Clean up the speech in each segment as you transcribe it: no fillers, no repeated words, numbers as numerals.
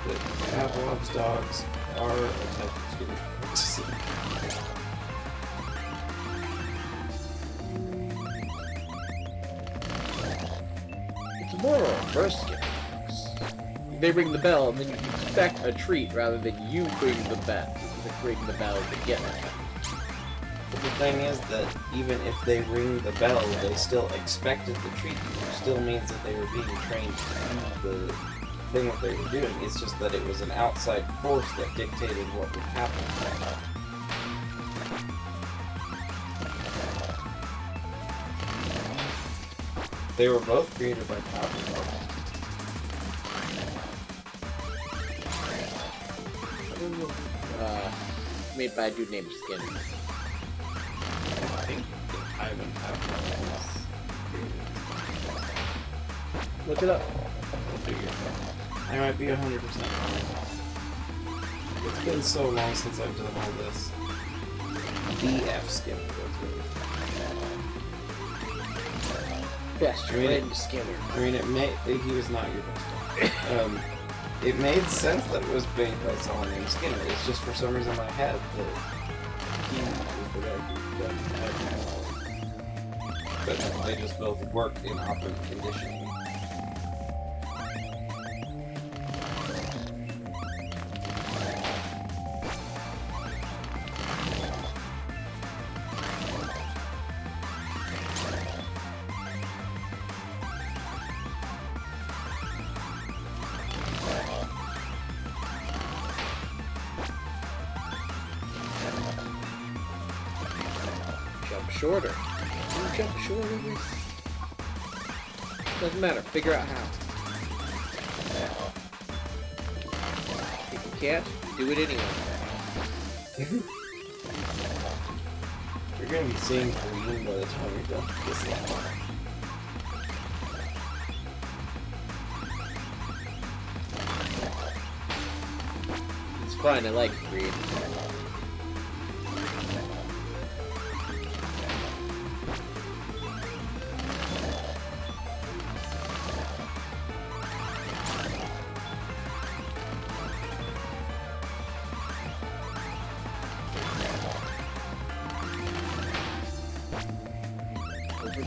that Pavlov's dogs are a type of skinner. It's more of a reverse skinner box. They ring the bell, and then you expect a treat rather than you ring the bell to get it. But the thing is that even if they ring the bell, they still expected the treat, which still means that they were being trained to do the thing that they were doing. It's just that it was an outside force that dictated what would happen. They were both created by Pavlov. Made by a dude named Skinner. I think Ivan Pavlov was created. Look it up. We'll figure it out. I might be 100% wrong. It's been so long since I've done all this. B.F. Skinner was really. Best friend Skinner. I mean, he was not your best friend. It made sense that it was made by someone named Skinner. It's just for some reason in my head that he was the guy who done it. But they just both worked in operating conditioning. Shorter. You jump shorter. Doesn't matter. Figure out how. If you can't, do it anyway. You're gonna be seeing green by the time you're done with this level. It's fine. I like green.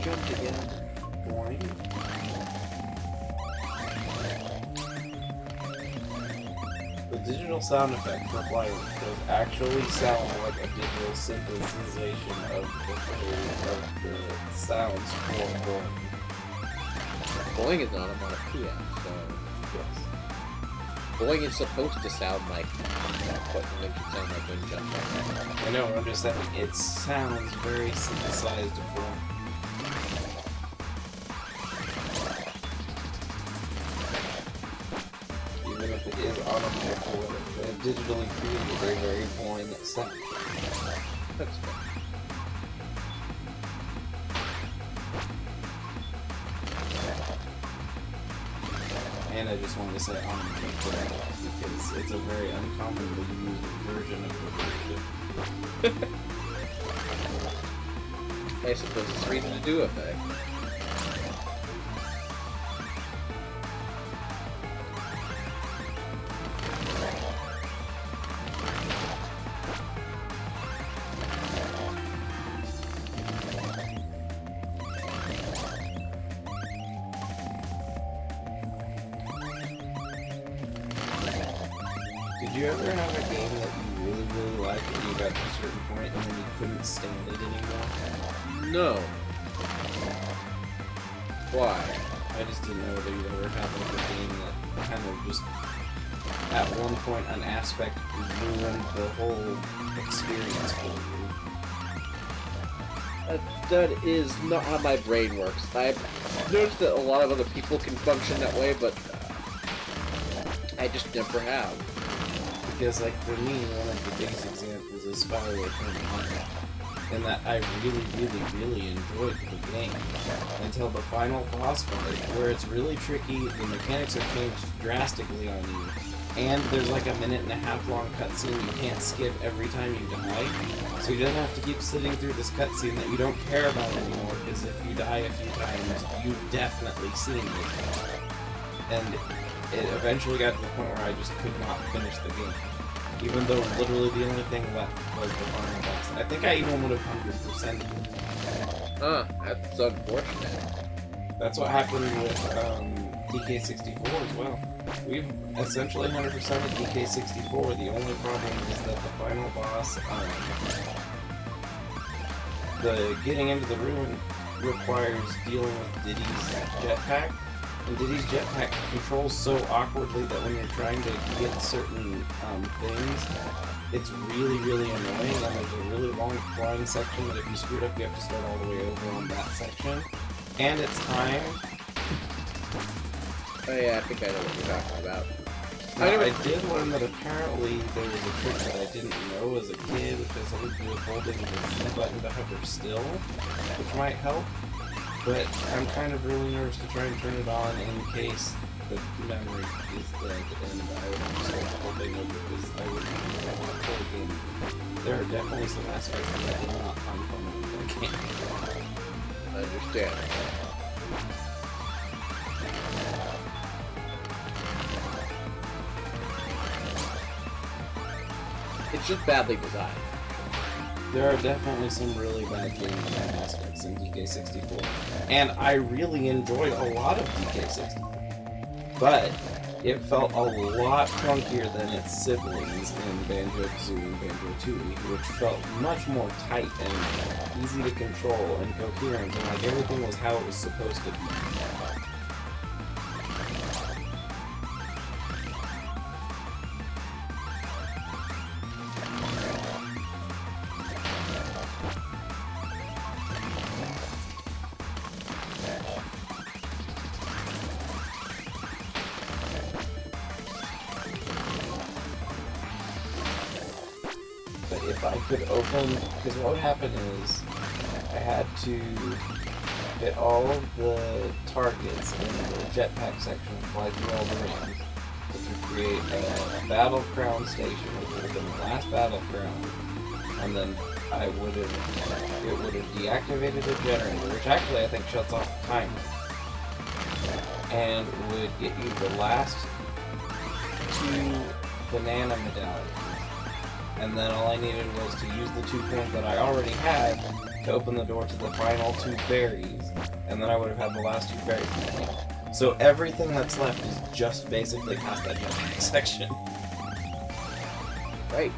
Jumped again. Boing. The digital sound effect for Flyers does actually sound like a digital synthesization of the sounds for Boing. Boing is not onomatopoeia, so yes. Boing is supposed to sound like what it makes it sound like when you jump. I know, I'm just saying it sounds very synthesized Boing. Even if it is onomatopoeia, they have digitally created a very boring sound. That's fair. And I just wanted to say onomatopoeia because it's a very uncommonly used version of the word. I suppose it's reason to do effect. Did you ever have a game that you really liked and you got to a certain point and then you couldn't stand it anymore? No. Why? I just didn't know whether you ever had like a game that kind of just, at one point, an aspect ruined the whole experience for you. That is not how my brain works. I've noticed that a lot of other people can function that way, but I just never have. Because, like, for me, one of the biggest examples is Spyro Eternal, in that I really enjoyed the game until the final boss fight, where it's really tricky, the mechanics have changed drastically on you, and there's like a 1.5 long cutscene you can't skip every time you die, so you don't have to keep sitting through this cutscene that you don't care about anymore, because if you die a few times, you've definitely seen it. and it eventually got to the point where I just could not finish the game. Even though literally the only thing left was the final boss. I think I even would have 100%. That's unfortunate. That's what happened with DK64 as well. We've essentially 100%ed DK64. The only problem is that the final boss, the getting into the ruin requires dealing with Diddy's jetpack. And Diddy's jetpack controls so awkwardly that when you're trying to get certain things, it's really, really annoying, and there's a really long flying section that if you screw it up, you have to start all the way over on that section. And it's timed. Oh yeah, I think I know what you're talking about. Now, I did learn that apparently there was a trick that I didn't know as a kid, which has something to do with holding the Z button to hover still, which might help. But I'm kind of really nervous to try and turn it on in case the memory is dead and I would have to start holding it because I wouldn't be able to play the game. There are definitely some aspects that I did not find fun in the game. I understand. It's just badly designed. There are definitely some really bad game design aspects in DK64, and I really enjoyed a lot of DK64, but it felt a lot clunkier than its siblings in Banjo-Kazooie and Banjo-Tooie, which felt much more tight and easy to control and coherent, and like everything was how it was supposed to be. But if I could open, because what would happen is I had to get all of the targets in the jetpack section, fly through all the rings, which would create a battle crown station, which would have been the last battle crown, and then it would have deactivated a generator, which actually I think shuts off the timer, and would get you the last 2 banana medallions. And then all I needed was to use the 2 coins that I already had to open the door to the final 2 fairies, and then I would have had the last 2 fairies. So everything that's left is just basically past that jetpack section. Right.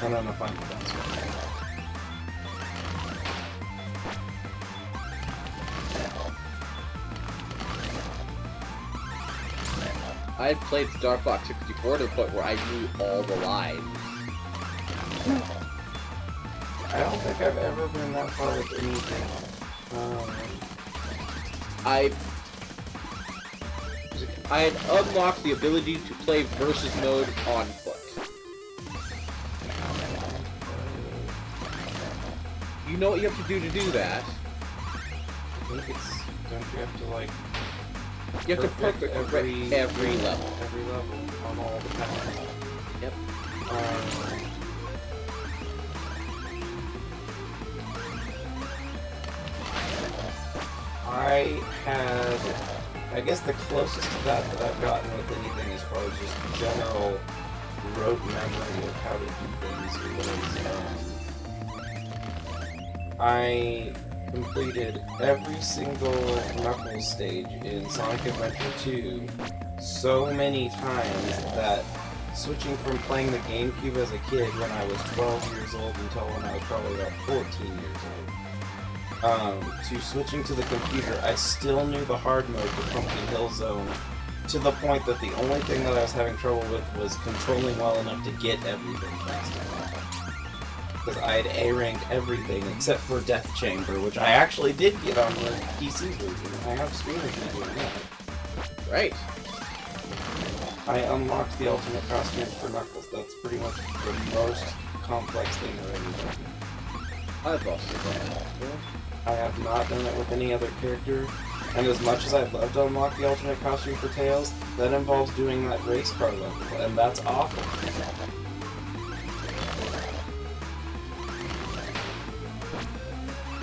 And then the final boss. I had played Star Fox 64 to the point where I knew all the lines. I don't think I've ever been that far with anything. I had unlocked the ability to play versus mode on foot. You know what you have to do that? I think it's... Don't you have to, like... You have to perfect every level. Every level on all the paths. Yep. I guess the closest to that I've gotten with anything as far as just general rote memory of how to do things was, I completed every single Knuckles stage in Sonic Adventure 2 so many times that switching from playing the GameCube as a kid when I was 12 years old until when I was probably about 14 years old, to switching to the computer, I still knew the hard mode for Pumpkin Hill Zone to the point that the only thing that I was having trouble with was controlling well enough to get everything fast enough. Because I had A-ranked everything except for Death Chamber, which I actually did get on the PC version. I have streamers me doing that. Right. I unlocked the ultimate costumes for Knuckles. That's pretty much the most complex thing I've ever done. I've also done that before. I have not done it with any other character, and as much as I'd love to unlock the ultimate costume for Tails, that involves doing that race car level, and that's awful.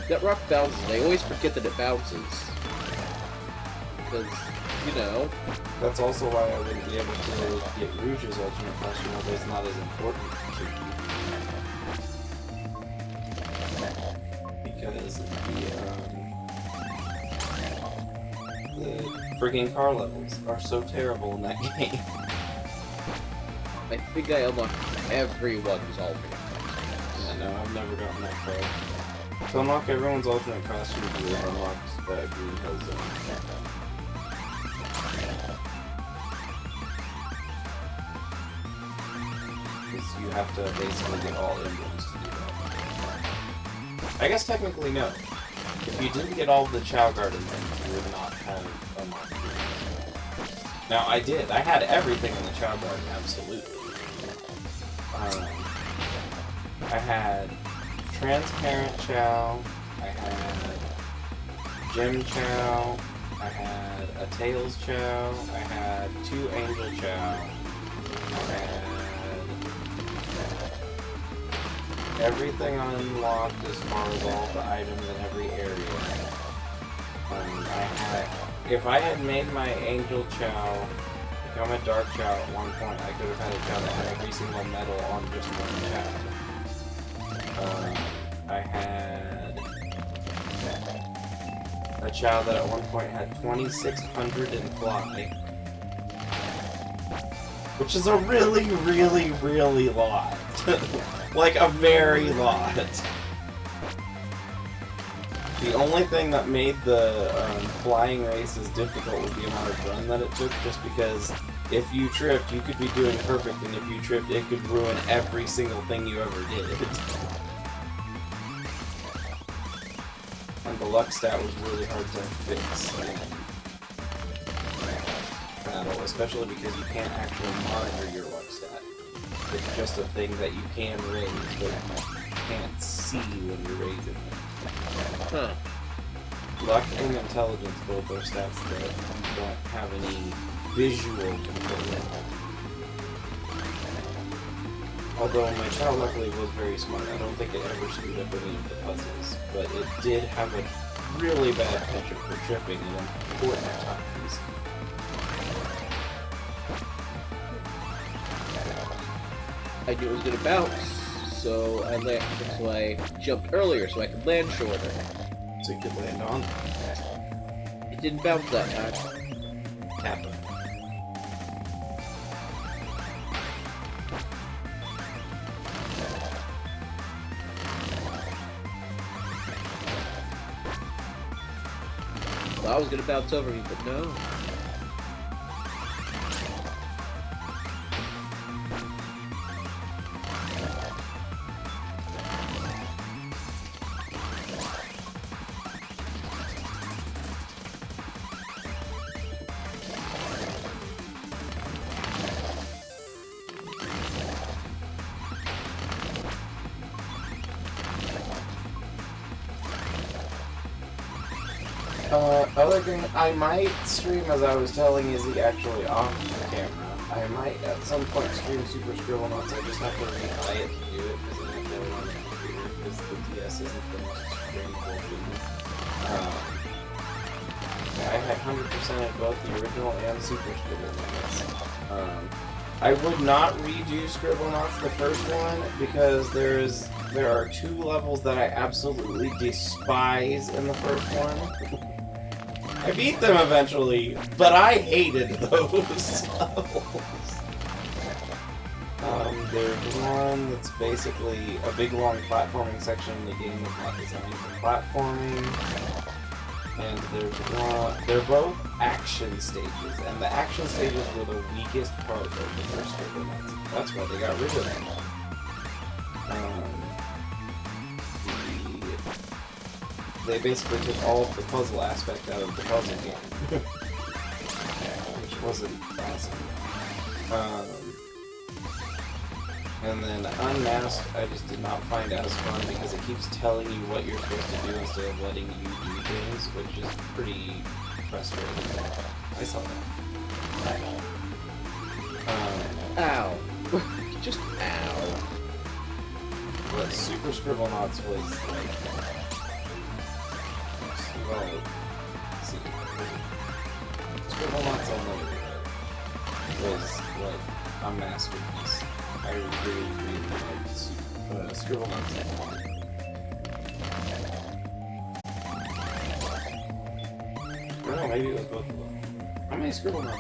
That rock bounces. I always forget that it bounces. Because you know. That's also why I wouldn't be able to get Rouge's alternate costume, although it's not as important to me. Because the frigging car levels are so terrible in that game. I think I unlocked everyone's alternate. Yeah, no, I've never gotten that far. To unlock everyone's alternate costume, you have unlocked Green Hill Zone. Because you have to basically get all emblems to do that. I guess technically no. If you didn't get all of the Chow Garden things, you would not have unlocked Green Hill Zone. Now, I did. I had everything in the Chow Garden, absolutely. I had Transparent Chow, I had Gem Chow, I had a Tails Chow, I had 2 Angel Chow, I had everything unlocked as far as all the items in every area. If I had made my Angel Chow become a Dark Chow at one point, I could have had a Chow that had every single medal on just one Chow. I had a Chow that at one point had 2,600 in fly, which is a really, really, really lot. Like a very lot. The only thing that made the flying races difficult was the amount of run that it took, just because if you tripped, you could be doing perfect, and if you tripped, it could ruin every single thing you ever did. And the luck stat was really hard to fix in battle, especially because you can't actually monitor your luck stat. It's just a thing that you can raise, but you can't see when you're raising it. Huh. Luck and intelligence both are stats that you don't have any visual control over. Although my child luckily was very smart, I don't think it ever screwed up any of the puzzles, but it did have a really bad penchant for tripping at important times. I knew it was gonna bounce, so I jumped earlier so I could land shorter. So you could land on? It didn't bounce that time. Happened. Well, I was gonna bounce over me, but no. Other thing, I might stream, as I was telling Izzy actually off the camera. I might at some point stream Super Scribble Nuts. I just have to rebuy it to do it because I have to have it on the computer because the DS isn't the most streamable thing. I had 100% of both the original and Super Scribble Nuts. I would not redo Scribble Nuts the first one because there are 2 levels that I absolutely despise in the first one. I beat them eventually, but I hated those levels. There's one that's basically a big long platforming section in the game that's not designed for platforming. And there's one, they're both action stages, and the action stages were the weakest part of the first Scribble Nuts. That's why they got rid of them. They basically took all of the puzzle aspect out of the puzzle game. Which wasn't awesome. And then Unmasked, I just did not find as fun because it keeps telling you what you're supposed to do instead of letting you do things, which is pretty frustrating. I saw that. Ow. Just ow. But Super Scribble Knots was like... Well, let's see. Scribble Knots Unlimited was like a masterpiece. I really, really liked Scribble Knots Unlimited. I don't know, maybe it was both of them. How many Scribble Knots